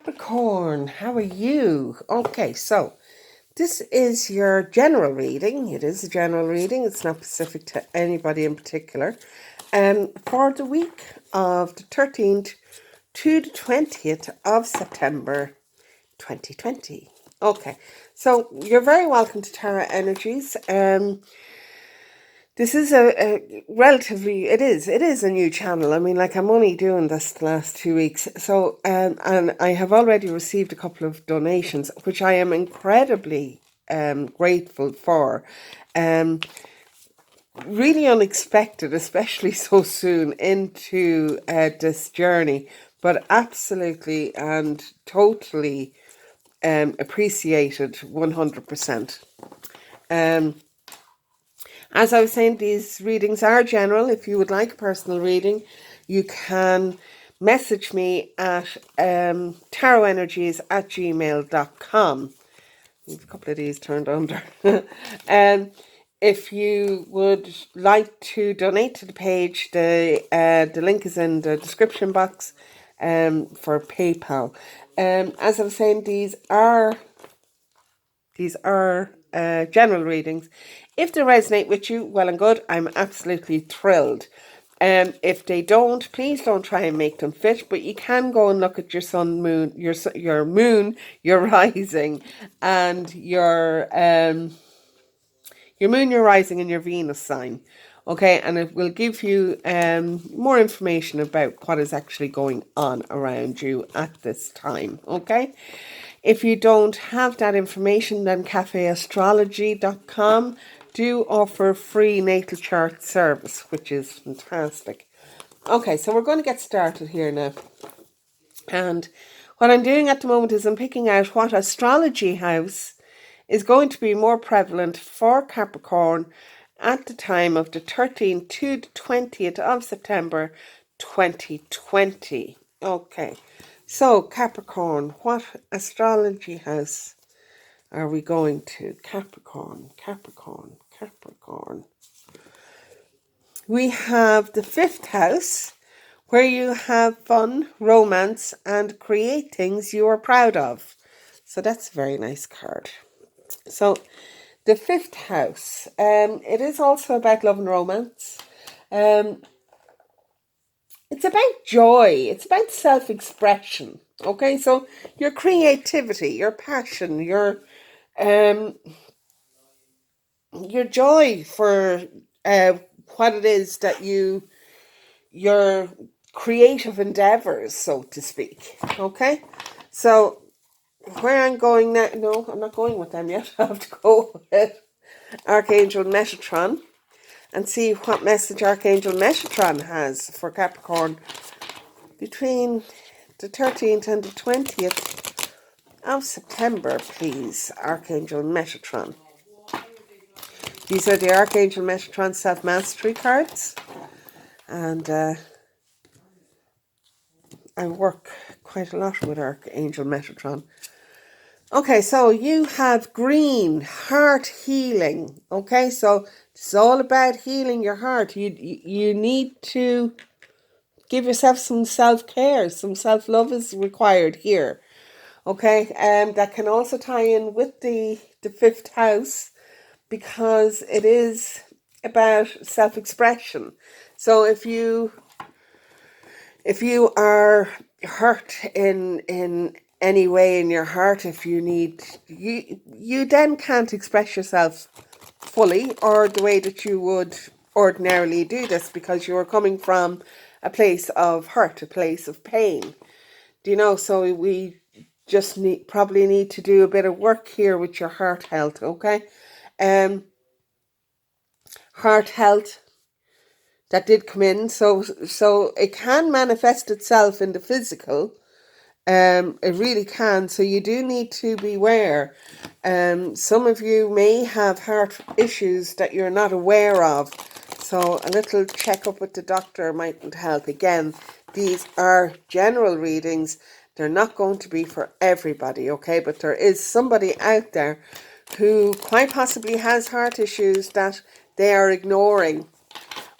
Capricorn, how are you? Okay, so this is your general reading. It is a general reading. It's not specific to anybody in particular. For the week of the 13th to the 20th of September 2020. Okay, so you're very welcome to Tara Energies. This is it is a new channel. I mean, like, I'm only doing this the last 2 weeks. So, and I have already received a couple of donations, which I am incredibly grateful for. Really unexpected, especially so soon into this journey, but absolutely and totally appreciated 100%. As I was saying, these readings are general. If you would like a personal reading, you can message me at tarotenergies@gmail.com. I have a couple of these turned under. If you would like to donate to the page, the link is in the description box for PayPal. As I was saying, these are general readings. If they resonate with you, well and good. I'm absolutely thrilled. If they don't, please don't try and make them fit, but you can go and look at your sun, moon, your moon, your rising, and your moon, your rising, and your Venus sign. Okay, and it will give you more information about what is actually going on around you at this time. Okay. If you don't have that information, then cafeastrology.com do offer free natal chart service, which is fantastic. Okay, so we're going to get started here now. And what I'm doing at the moment is I'm picking out what astrology house is going to be more prevalent for Capricorn at the time of the 13th to the 20th of September 2020. Okay. So, Capricorn, what astrology house are we going to? Capricorn. We have the 5th house, where you have fun, romance, and create things you are proud of. So that's a very nice card. So, the 5th house, it is also about love and romance. It's about joy. It's about self-expression. Okay, so your creativity, your passion, your joy for what it is that your creative endeavors, so to speak. Okay, so where I'm going now, no, I'm not going with them yet. I have to go with Archangel Metatron and see what message Archangel Metatron has for Capricorn between the 13th and the 20th of September, please, Archangel Metatron. These are the Archangel Metatron Self-Mastery cards. And I work quite a lot with Archangel Metatron. Okay, so you have green, heart healing. Okay, so it's all about healing your heart. You need to give yourself some self-care. Some self-love is required here. Okay, that can also tie in with the 5th house, because it is about self-expression. So if you are hurt in any way in your heart, if you need, you then can't express yourself fully or the way that you would ordinarily do this, because you are coming from a place of hurt, a place of pain. Do you know? So we just probably need to do a bit of work here with your heart health. Okay, heart health that did come in, so it can manifest itself in the physical. It really can. So you do need to beware. Some of you may have heart issues that you're not aware of. So a little checkup with the doctor might help. Again, these are general readings. They're not going to be for everybody, okay? But there is somebody out there who quite possibly has heart issues that they are ignoring.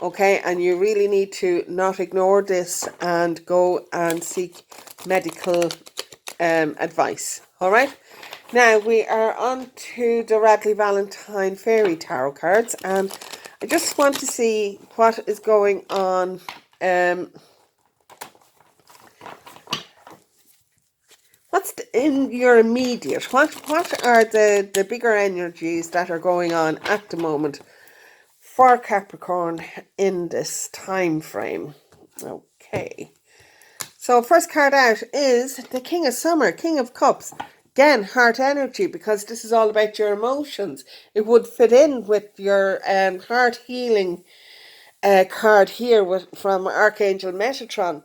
Okay, and you really need to not ignore this and go and seek medical advice. All right. Now we are on to the Radley Valentine Fairy Tarot cards, and I just want to see what is going on. What's in your immediate? What are the bigger energies that are going on at the moment for Capricorn in this time frame? Okay. So first card out is the King of Summer, King of Cups. Again, heart energy, because this is all about your emotions. It would fit in with your heart healing card here from Archangel Metatron.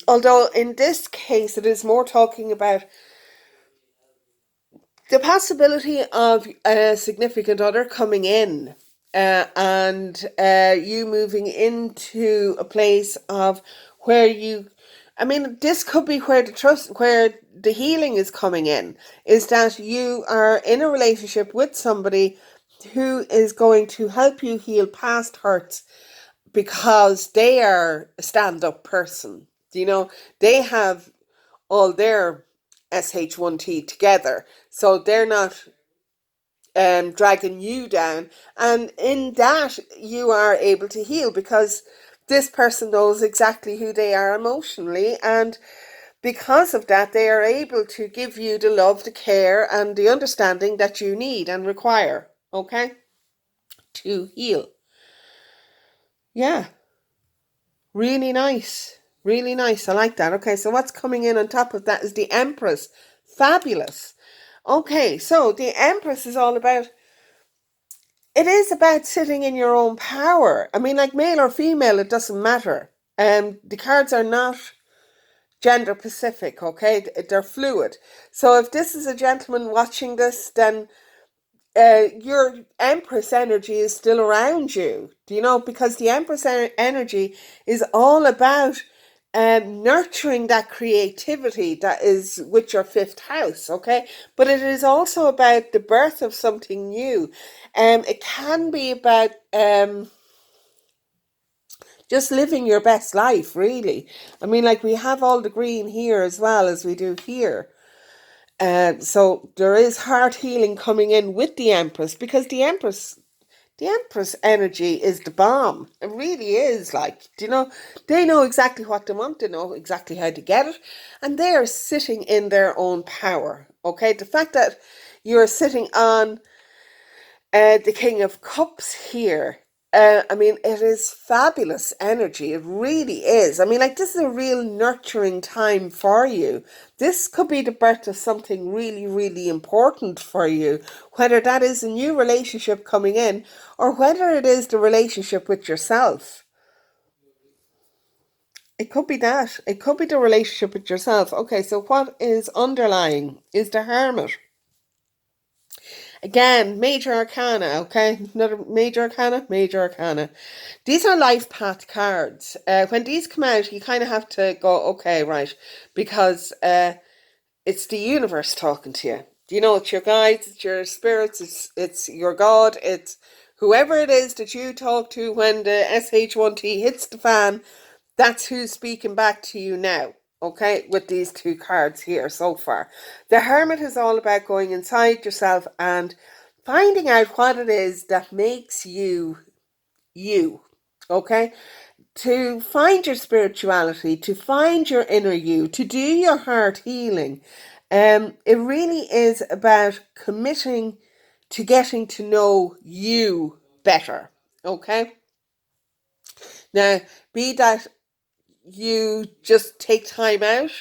Although in this case, it is more talking about the possibility of a significant other coming in and you moving into a place of where you, I mean, this could be where where the healing is coming in, is that you are in a relationship with somebody who is going to help you heal past hurts because they are a stand-up person. You know, they have all their SH1T together, so they're not dragging you down, and in that you are able to heal because this person knows exactly who they are emotionally, and because of that they are able to give you the love, the care and the understanding that you need and require, okay, to heal. Yeah, really nice. Really nice. I like that. Okay, so what's coming in on top of that is the Empress. Fabulous. Okay, so the Empress is all about, it is about sitting in your own power. I mean, like male or female, it doesn't matter. The cards are not gender specific, okay? They're fluid. So if this is a gentleman watching this, then your Empress energy is still around you, do you know? Because the Empress energy is all about nurturing that creativity that is with your fifth house, okay? But it is also about the birth of something new. It can be about just living your best life, really. I mean, like we have all the green here as well as we do here. So there is heart healing coming in with the Empress, because the Empress energy is the bomb. It really is. Like, do you know, they know exactly what they want, they know exactly how to get it, and they are sitting in their own power. Okay, the fact that you're sitting on the King of Cups here. I mean, it is fabulous energy. It really is. I mean, like, this is a real nurturing time for you. This could be the birth of something really, really important for you, whether that is a new relationship coming in or whether it is the relationship with yourself. It could be that. It could be the relationship with yourself. Okay, so what is underlying is the Hermit. Again, major arcana, okay? Another major arcana, major arcana. These are life path cards. When these come out, you kind of have to go, okay, right, because it's the universe talking to you. You know, it's your guides, it's your spirits, it's your God, it's whoever it is that you talk to when the SH1T hits the fan. That's who's speaking back to you now, okay, with these two cards here so far. The Hermit is all about going inside yourself and finding out what it is that makes you, you, okay? To find your spirituality, to find your inner you, to do your heart healing. It really is about committing to getting to know you better, okay? Now, be that you just take time out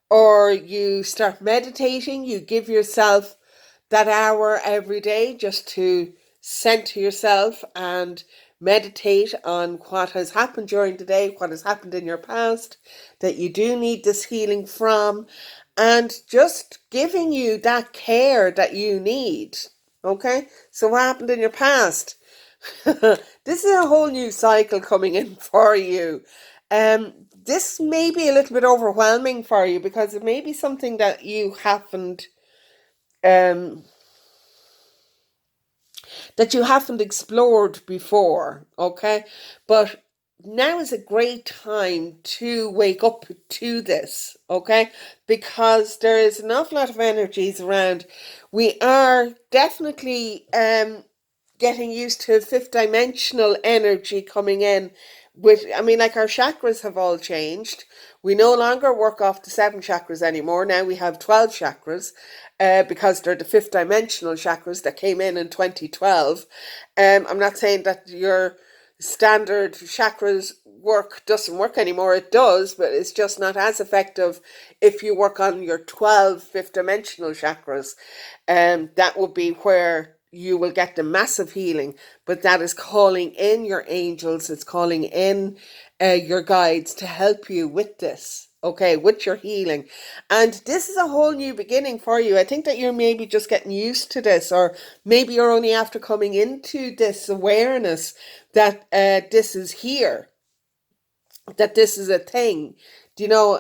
or you start meditating, you give yourself that hour every day just to center yourself and meditate on what has happened during the day, what has happened in your past, that you do need this healing from, and just giving you that care that you need. Okay? So what happened in your past? This is a whole new cycle coming in for you. This may be a little bit overwhelming for you because it may be something that you haven't um explored before, okay? But now is a great time to wake up to this, okay? Because there is an awful lot of energies around. We are definitely getting used to fifth dimensional energy coming in. With, I mean, like, our chakras have all changed. We no longer work off the 7 chakras anymore. Now we have 12 chakras, because they're the fifth dimensional chakras that came in 2012. I'm not saying that your standard chakras work doesn't work anymore. It does, but it's just not as effective if you work on your 12 fifth dimensional chakras. That would be where you will get the massive healing, but that is calling in your angels, it's calling in your guides to help you with this, okay, with your healing. And this is a whole new beginning for you. I think that you're maybe just getting used to this, or maybe you're only after coming into this awareness that this is here, that this is a thing. Do you know,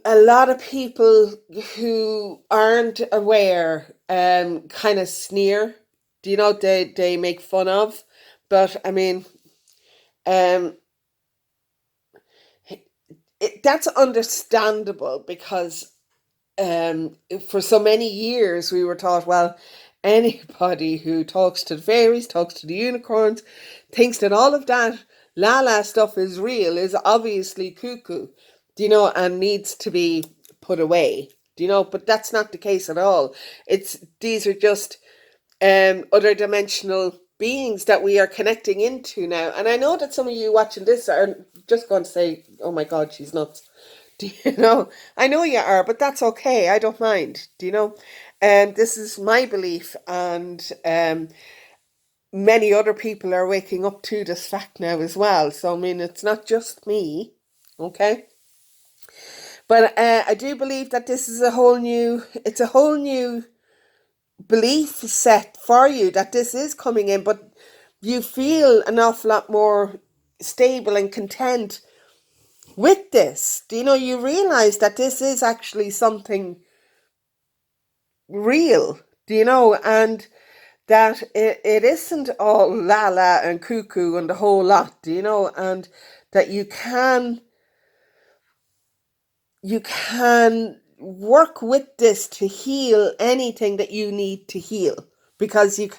a lot of people who aren't aware kind of sneer. Do you know, they make fun of? But I mean, um, that's understandable because for so many years we were taught, well, anybody who talks to the fairies, talks to the unicorns, thinks that all of that la la stuff is real, is obviously cuckoo, do you know, and needs to be put away, do you know? But that's not the case at all. These are just other dimensional beings that we are connecting into now. And I know that some of you watching this are just going to say, oh my God, she's nuts. Do you know? I know you are, but that's okay. I don't mind. Do you know? This is my belief, and many other people are waking up to this fact now as well. So, I mean, it's not just me, okay? But I do believe that this is it's a whole new belief set for you, that this is coming in, but you feel an awful lot more stable and content with this. Do you know, you realize that this is actually something real, do you know, and that it isn't all la la and cuckoo and the whole lot, do you know, and that you can work with this to heal anything that you need to heal, because you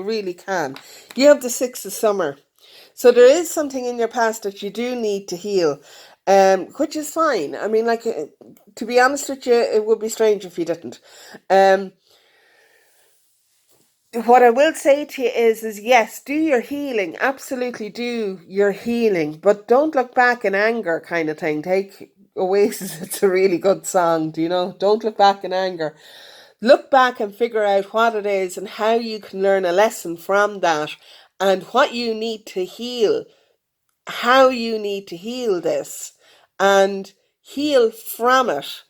really can. You have the 6th of summer, so there is something in your past that you do need to heal, which is fine. I mean, like, to be honest with you, it would be strange if you didn't. What I will say to you is yes, do your healing. Absolutely do your healing. But don't look back in anger, kind of thing. Take Oasis, it's a really good song, do you know? Don't look back in anger. Look back and figure out what it is and how you can learn a lesson from that, and what you need to heal, how you need to heal this, and heal from it,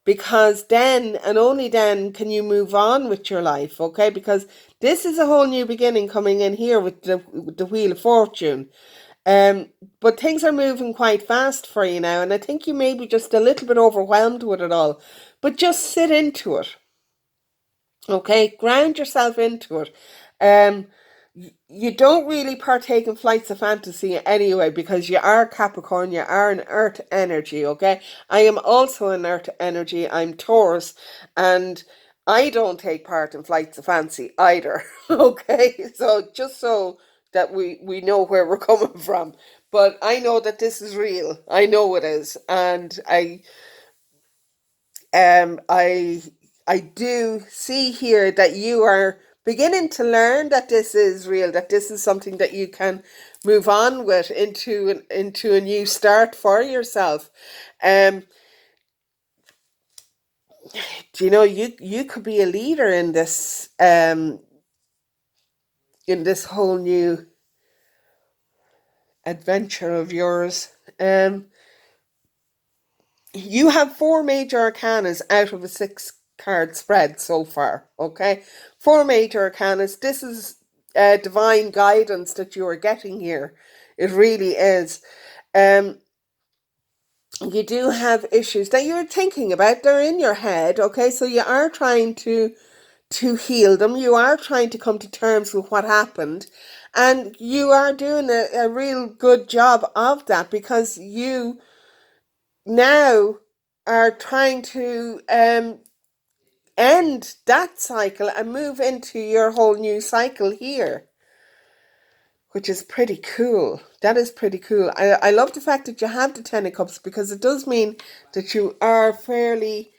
because then and only then can you move on with your life, okay? Because this is a whole new beginning coming in here with the Wheel of Fortune. But things are moving quite fast for you now, and I think you may be just a little bit overwhelmed with it all. But just sit into it, okay? Ground yourself into it. Um, you don't really partake in flights of fantasy anyway, because you are Capricorn, you are an earth energy, okay? I am also an earth energy, I'm Taurus, and I don't take part in flights of fancy either, okay? So just so that we know where we're coming from. But I know that this is real. I know it is. And I I do see here that you are beginning to learn that this is real, that this is something that you can move on with into a new start for yourself. Um, do you know, you could be a leader in this whole new adventure of yours. You have 4 major arcanas out of a 6 card spread so far, okay? 4 major arcanas. This is divine guidance that you are getting here. It really is. Um, you do have issues that you're thinking about. They're in your head, okay? So you are trying to heal them. You are trying to come to terms with what happened. And you are doing a real good job of that, because you now are trying to end that cycle and move into your whole new cycle here, which is pretty cool. That is pretty cool. I love the fact that you have the Ten of Cups, because it does mean that you are fairly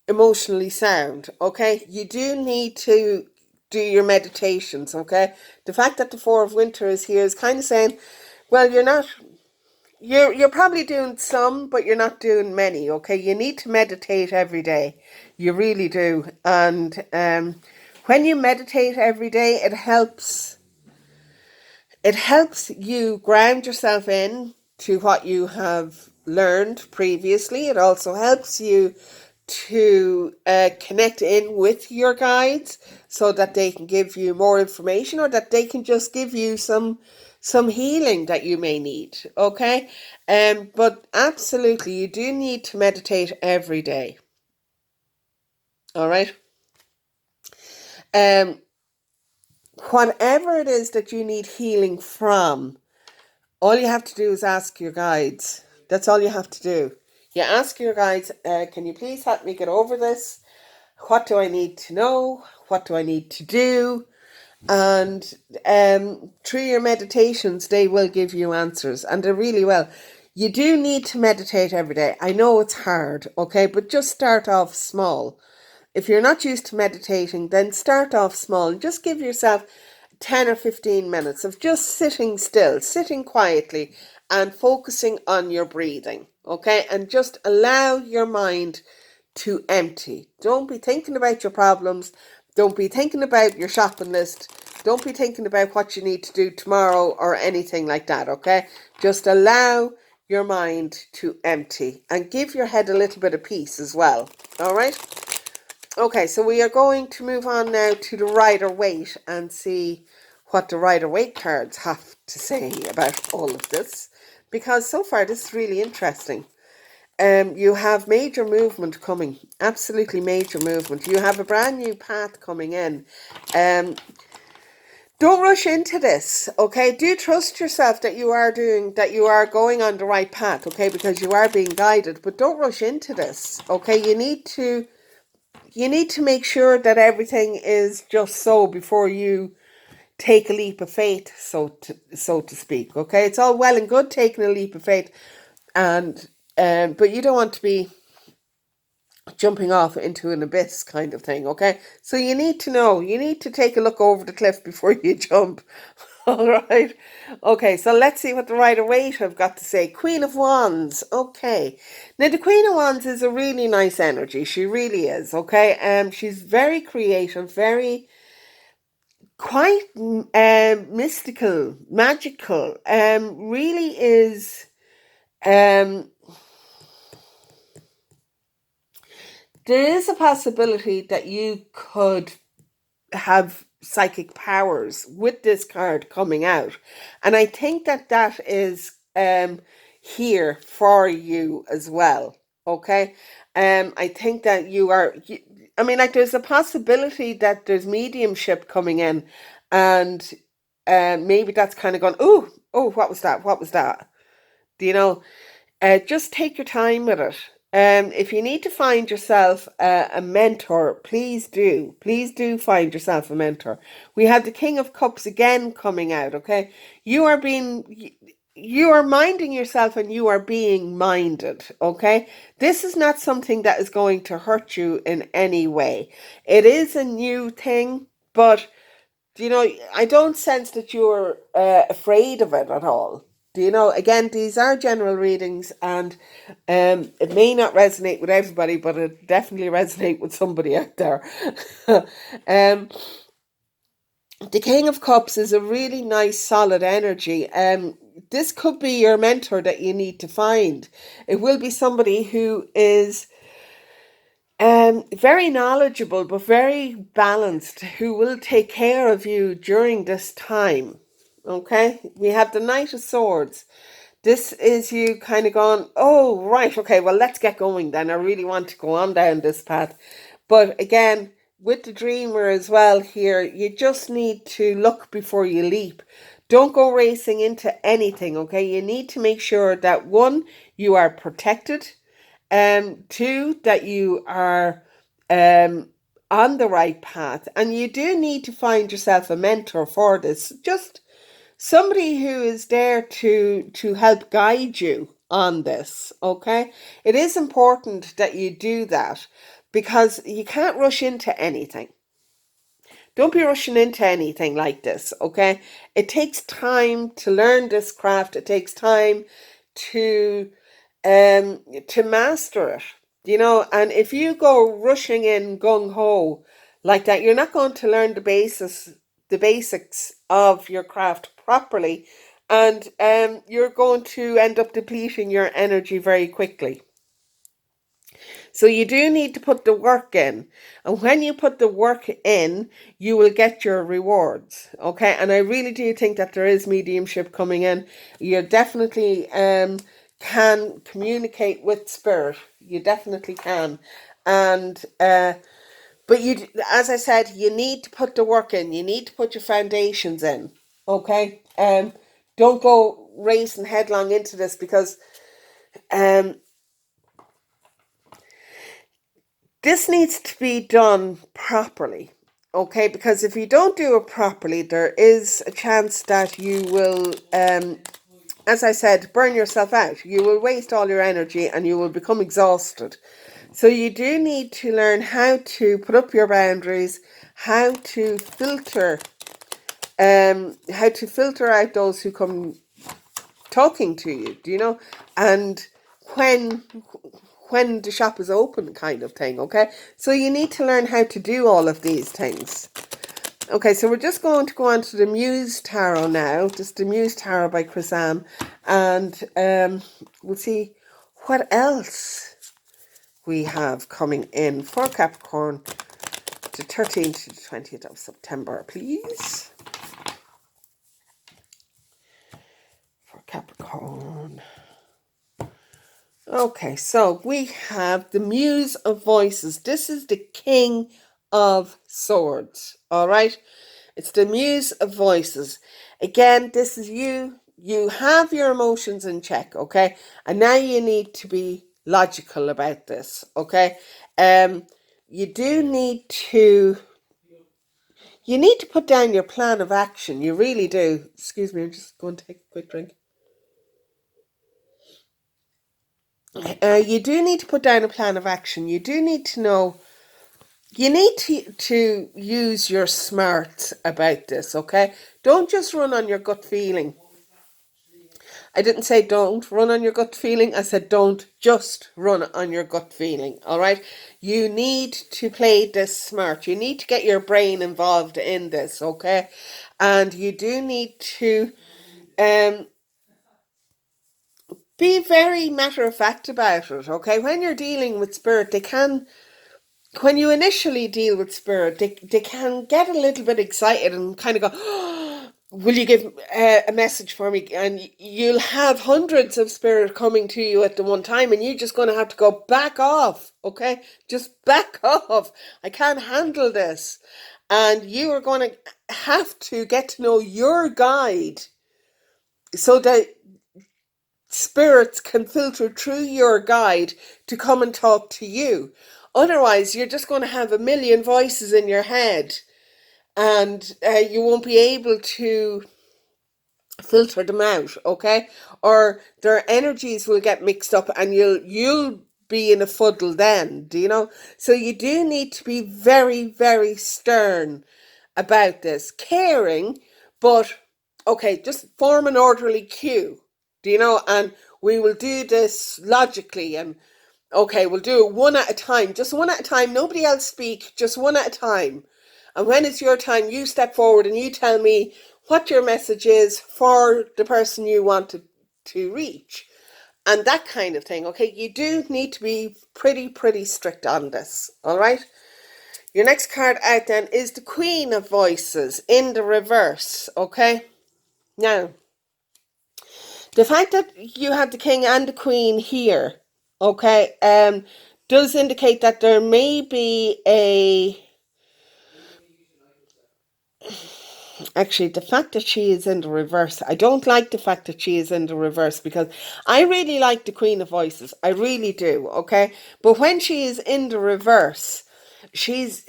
emotionally sound, okay? You do need to do your meditations, okay? The fact that the Four of Winter is here is kind of saying, well, you're probably doing some, but you're not doing many, okay? You need to meditate every day. You really do. And when you meditate every day, it helps you ground yourself in to what you have learned previously. It also helps you to connect in with your guides, so that they can give you more information, or that they can just give you some healing that you may need, okay? But absolutely, you do need to meditate every day. All right. Whatever it is that you need healing from, all you have to do is ask your guides. That's all you have to do. You ask your guides, can you please help me get over this? What do I need to know? What do I need to do? And through your meditations, they will give you answers, and they really will. You do need to meditate every day. I know it's hard, okay, but just start off small. If you're not used to meditating, then start off small. Just give yourself 10 or 15 minutes of just sitting still, sitting quietly, and focusing on your breathing, okay? And just allow your mind to empty. Don't be thinking about your problems. Don't be thinking about your shopping list. Don't be thinking about what you need to do tomorrow or anything like that, okay? Just allow your mind to empty, and give your head a little bit of peace as well, all right? Okay, so we are going to move on now to the Rider-Waite and see what the Rider-Waite cards have to say about all of this, because so far this is really interesting. You have major movement coming, absolutely major movement. You have a brand new path coming in. Don't rush into this, okay? Do trust yourself that you are going on the right path, okay? Because you are being guided, but don't rush into this, okay? You need to make sure that everything is just so before you take a leap of faith, so to speak, okay? It's all well and good taking a leap of faith, and but you don't want to be jumping off into an abyss kind of thing, okay? So you need to take a look over the cliff before you jump. All right. Okay, so let's see what the Rider-Waite have got to say. Queen of Wands. Okay. Now the Queen of Wands is a really nice energy. She really is, okay? She's very creative, very quite mystical, magical. Really is there is a possibility that you could have psychic powers with this card coming out, and I think that is here for you as well, okay? I think that I mean, like, there's a possibility that there's mediumship coming in, and maybe that's kind of gone, oh, what was that, do you know? Just take your time with it. If you need to find yourself a mentor, please do. Please do find yourself a mentor. We have the King of Cups again coming out, okay? You are minding yourself, and you are being minded, okay? This is not something that is going to hurt you in any way. It is a new thing, but I don't sense that you're afraid of it at all. Again, these are general readings, and it may not resonate with everybody, but it definitely resonate with somebody out there. um, the King of Cups is a really nice, solid energy. This could be your mentor that you need to find. It will be somebody who is very knowledgeable, but very balanced, who will take care of you during this time. Okay, we have the Knight of Swords. This is you kind of going, oh, right, okay, well, let's get going then. I really want to go on down this path. But again, with the dreamer as well here, you just need to look before you leap. Don't go racing into anything, okay? You need to make sure that one, you are protected, two, that you are on the right path, and you do need to find yourself a mentor for this. Just somebody who is there to help guide you on this, okay? It is important that you do that because you can't rush into anything. Don't be rushing into anything like this, okay? It takes time to learn this craft. It takes time to master it, and if you go rushing in gung-ho like that, you're not going to learn the basics of your craft properly, and you're going to end up depleting your energy very quickly. So you do need to put the work in. And when you put the work in, you will get your rewards. Okay. And I really do think that there is mediumship coming in. You definitely can communicate with spirit. You definitely can. And but you, as I said, you need to put the work in. You need to put your foundations in. Okay. Don't go racing headlong into this, because this needs to be done properly, okay? Because if you don't do it properly, there is a chance that you will, as I said, burn yourself out. You will waste all your energy and you will become exhausted. So you do need to learn how to put up your boundaries, how to filter out those who come talking to you, and when the shop is open, kind of thing, okay? So you need to learn how to do all of these things. Okay, so we're just going to go on to the Muse Tarot now. Just the Muse Tarot by Chris Am. And we'll see what else we have coming in for Capricorn, the 13th to the 20th of September, please. For Capricorn. Okay, so we have the Muse of Voices. This is the King of Swords, all right? It's the Muse of Voices. Again, this is you. You have your emotions in check, okay? And now you need to be logical about this, okay? You do need to... You need to put down your plan of action. You really do. Excuse me, I'm just going to take a quick drink. You do need to put down a plan of action. You do need to know, you need to use your smarts about this, okay? Don't just run on your gut feeling. I didn't say don't run on your gut feeling. I said don't just run on your gut feeling, all right? You need to play this smart. You need to get your brain involved in this, okay? And you do need to be very matter-of-fact about it, okay? When you're dealing with spirit, when you initially deal with spirit, they can get a little bit excited and kind of go, oh, will you give a message for me? And you'll have hundreds of spirit coming to you at the one time, and you're just going to have to go, back off, okay? Just back off. I can't handle this. And you are going to have to get to know your guide so that spirits can filter through your guide to come and talk to you. Otherwise, you're just going to have a million voices in your head, and you won't be able to filter them out, okay? Or their energies will get mixed up, and you'll be in a fuddle then, do you know? So you do need to be very, very stern about this. Caring, but okay, just form an orderly queue, do you know? And we will do this logically, and okay, we'll do it one at a time, just one at a time. Nobody else speak, just one at a time. And when it's your time, you step forward and you tell me what your message is for the person you want to reach. And that kind of thing, okay? You do need to be pretty strict on this, all right? Your next card out then is the Queen of Voices in the reverse, okay? Now, the fact that you have the King and the Queen here, okay, does indicate that there may be actually, the fact that she is in the reverse, I don't like the fact that she is in the reverse, because I really like the Queen of Voices. I really do, okay? But when she is in the reverse, she's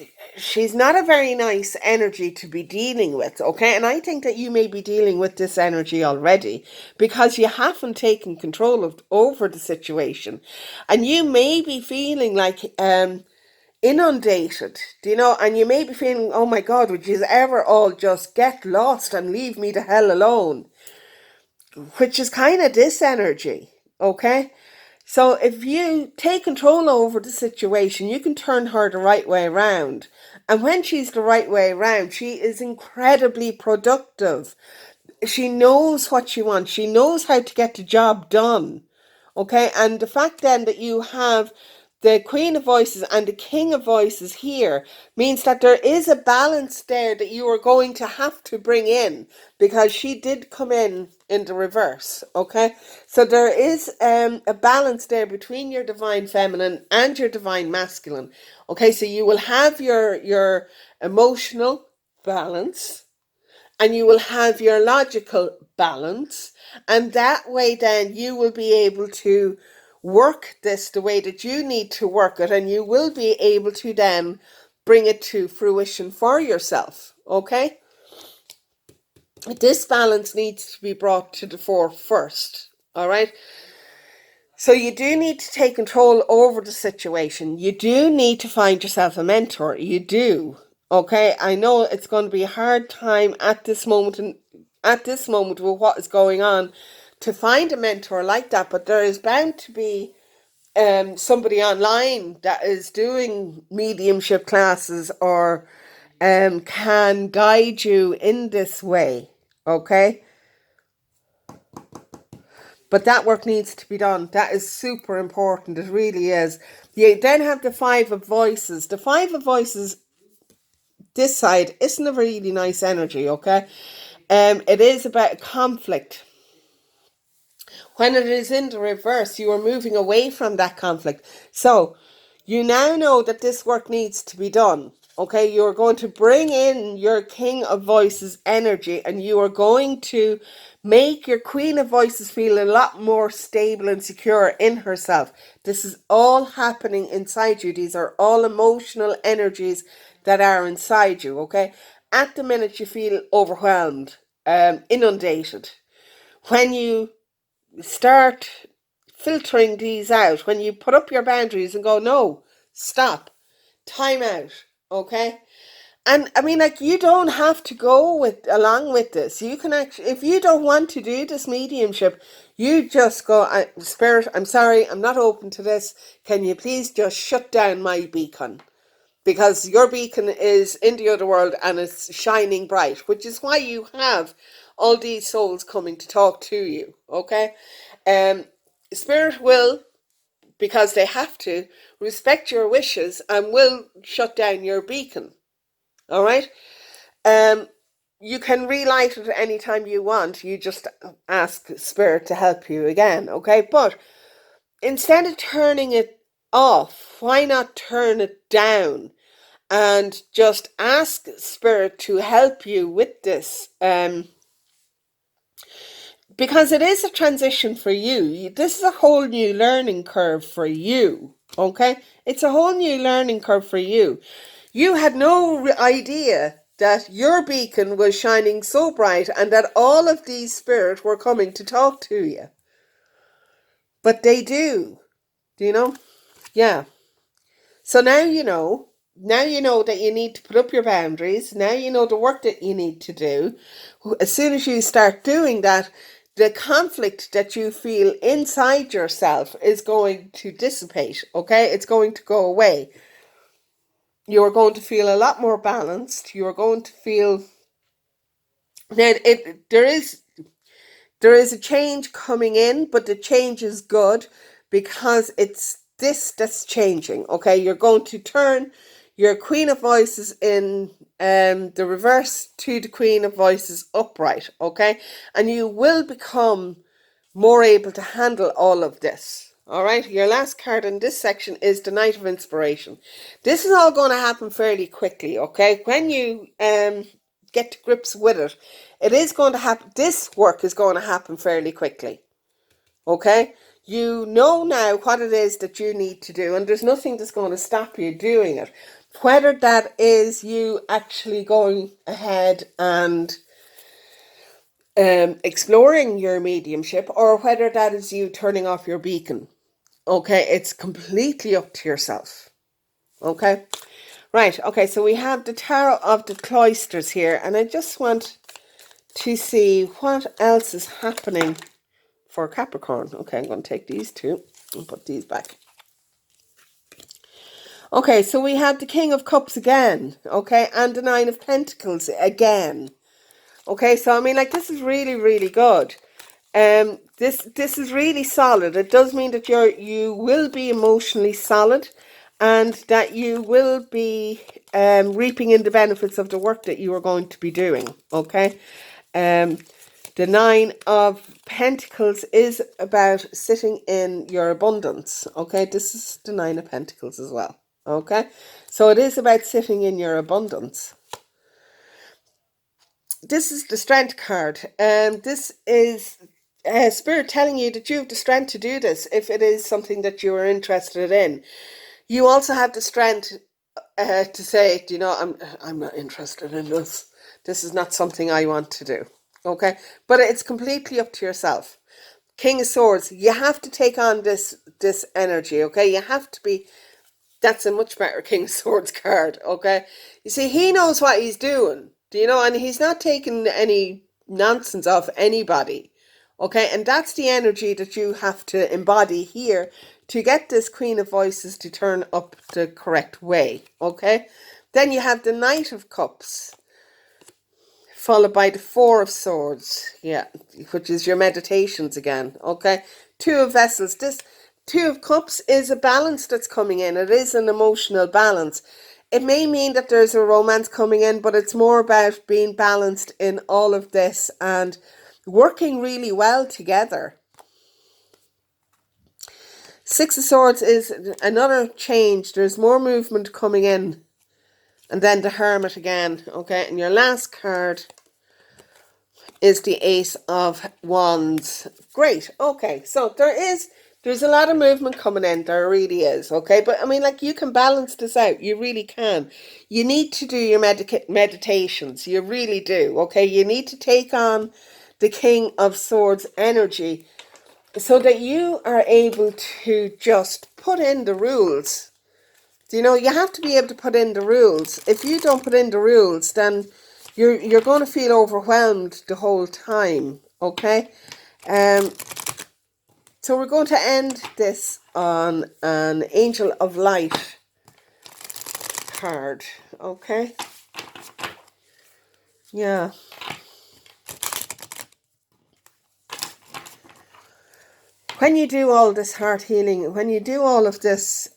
not a very nice energy to be dealing with, okay? And I think that you may be dealing with this energy already, because you haven't taken control of over the situation. And you may be feeling like inundated, and you may be feeling, oh my God, would you ever all just get lost and leave me the hell alone? Which is kind of this energy, okay? So if you take control over the situation, you can turn her the right way around. And when she's the right way around, she is incredibly productive. She knows what she wants. She knows how to get the job done. Okay, and the fact then that you have the Queen of Voices and the King of Voices here means that there is a balance there that you are going to have to bring in, because she did come in the reverse. Okay, so there is a balance there between your divine feminine and your divine masculine. Okay, so you will have your emotional balance, and you will have your logical balance, and that way then you will be able to work this the way that you need to work it, and you will be able to then bring it to fruition for yourself. Okay, this balance needs to be brought to the fore first. All right, so you do need to take control over the situation. You do need to find yourself a mentor. You do. Okay, I know it's going to be a hard time at this moment, and at this moment with what is going on, to find a mentor like that. But there is bound to be somebody online that is doing mediumship classes, or can guide you in this way. Okay. But that work needs to be done. That is super important. It really is. You then have the Five of Voices. The Five of Voices, this side, isn't a really nice energy, okay? It is about conflict. When it is in the reverse, you are moving away from that conflict. So you now know that this work needs to be done. Okay, you're going to bring in your King of Voices energy, and you are going to make your Queen of Voices feel a lot more stable and secure in herself. This is all happening inside you. These are all emotional energies that are inside you, okay? At the minute you feel overwhelmed, inundated. When you start filtering these out, when you put up your boundaries and go, no, stop, time out, okay? And I mean, like, you don't have to go along with this. You can actually, if you don't want to do this mediumship, you just go, Spirit, I'm sorry, I'm not open to this. Can you please just shut down my beacon? Because your beacon is in the other world and it's shining bright, which is why you have all these souls coming to talk to you, okay? Spirit will, because they have to, respect your wishes and will shut down your beacon. All right? You can relight it anytime you want. You just ask Spirit to help you again, okay? But instead of turning it off, why not turn it down and just ask Spirit to help you with this? Because it is a transition for you. This is a whole new learning curve for you, okay? It's a whole new learning curve for you. You had no idea that your beacon was shining so bright and that all of these spirits were coming to talk to you. But they do. Do you know? Yeah. So now you know. Now you know that you need to put up your boundaries. Now you know the work that you need to do. As soon as you start doing that, the conflict that you feel inside yourself is going to dissipate, okay? It's going to go away. You're going to feel a lot more balanced. You're going to feel that there is a change coming in, but the change is good because it's this that's changing. Okay, you're going to turn your Queen of Voices in the reverse to the Queen of Voices upright. Okay, and you will become more able to handle all of this. All right, your last card in this section is the Knight of Inspiration. This is all going to happen fairly quickly, okay? When you get to grips with it, it is going to happen. This work is going to happen fairly quickly. Okay? You know now what it is that you need to do, and there's nothing that's going to stop you doing it. Whether that is you actually going ahead and exploring your mediumship, or whether that is you turning off your beacon. Okay? It's completely up to yourself. Okay? Right, okay, so we have the Tarot of the Cloisters here, and I just want to see what else is happening for Capricorn. Okay, I'm going to take these two and put these back. Okay, so we have the King of Cups again, okay, and the Nine of Pentacles again. Okay, so I mean, like, this is really, really good. This is really solid. It does mean that you will be emotionally solid, and that you will be reaping in the benefits of the work that you are going to be doing. Okay, the Nine of Pentacles is about sitting in your abundance. Okay, this is the Nine of Pentacles as well. Okay, so it is about sitting in your abundance. This is the Strength card. This is Spirit telling you that you have the strength to do this if it is something that you are interested in. You also have the strength to say, you know, I'm not interested in this. This is not something I want to do. Okay, but it's completely up to yourself. King of Swords, you have to take on this energy. Okay, you have to be. That's a much better King of Swords card. Okay, you see, he knows what he's doing. Do you know? And he's not taking any nonsense off anybody. Okay, and that's the energy that you have to embody here to get this Queen of Voices to turn up the correct way. Okay, then you have the Knight of Cups, followed by the Four of Swords, yeah, which is your meditations again. Okay, Two of Vessels. This Two of Cups is a balance that's coming in. It is an emotional balance. It may mean that there's a romance coming in, but it's more about being balanced in all of this and working really well together. Six of Swords is another change. There's more movement coming in. And then the Hermit again. Okay, and your last card is the Ace of Wands. Great. Okay, so there's a lot of movement coming in. There really is. Okay, but I mean, like, you can balance this out. You really can. You need to do your meditations. You really do. Okay, you need to take on the King of Swords energy so that you are able to just put in the rules. You know, you have to be able to put in the rules. If you don't put in the rules, then you're going to feel overwhelmed the whole time. Okay, so we're going to end this on an Angel of Light card. Okay, yeah. When you do all this heart healing, when you do all of this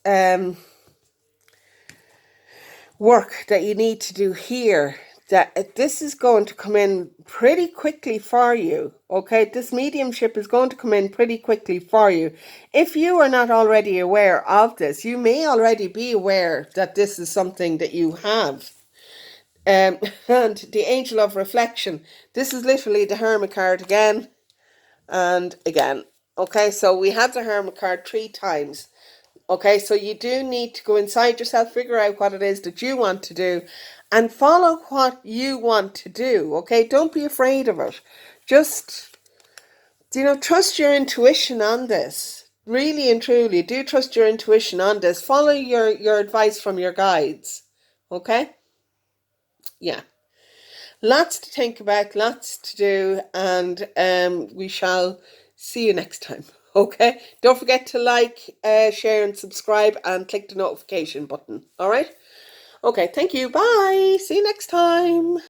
work that you need to do here, that this is going to come in pretty quickly for you. Okay, this mediumship is going to come in pretty quickly for you. If you are not already aware of this, you may already be aware that this is something that you have. And the Angel of Reflection, this is literally the Hermit card again and again. Okay, so we have the Hermit card 3 times. Okay, so you do need to go inside yourself, figure out what it is that you want to do, and follow what you want to do. Okay, don't be afraid of it. Just, you know, trust your intuition on this. Really and truly, do trust your intuition on this. Follow your advice from your guides. Okay? Yeah. Lots to think about, lots to do, and we shall see you next time. Okay, don't forget to like, share and subscribe and click the notification button. All right, okay, thank you, bye, see you next time.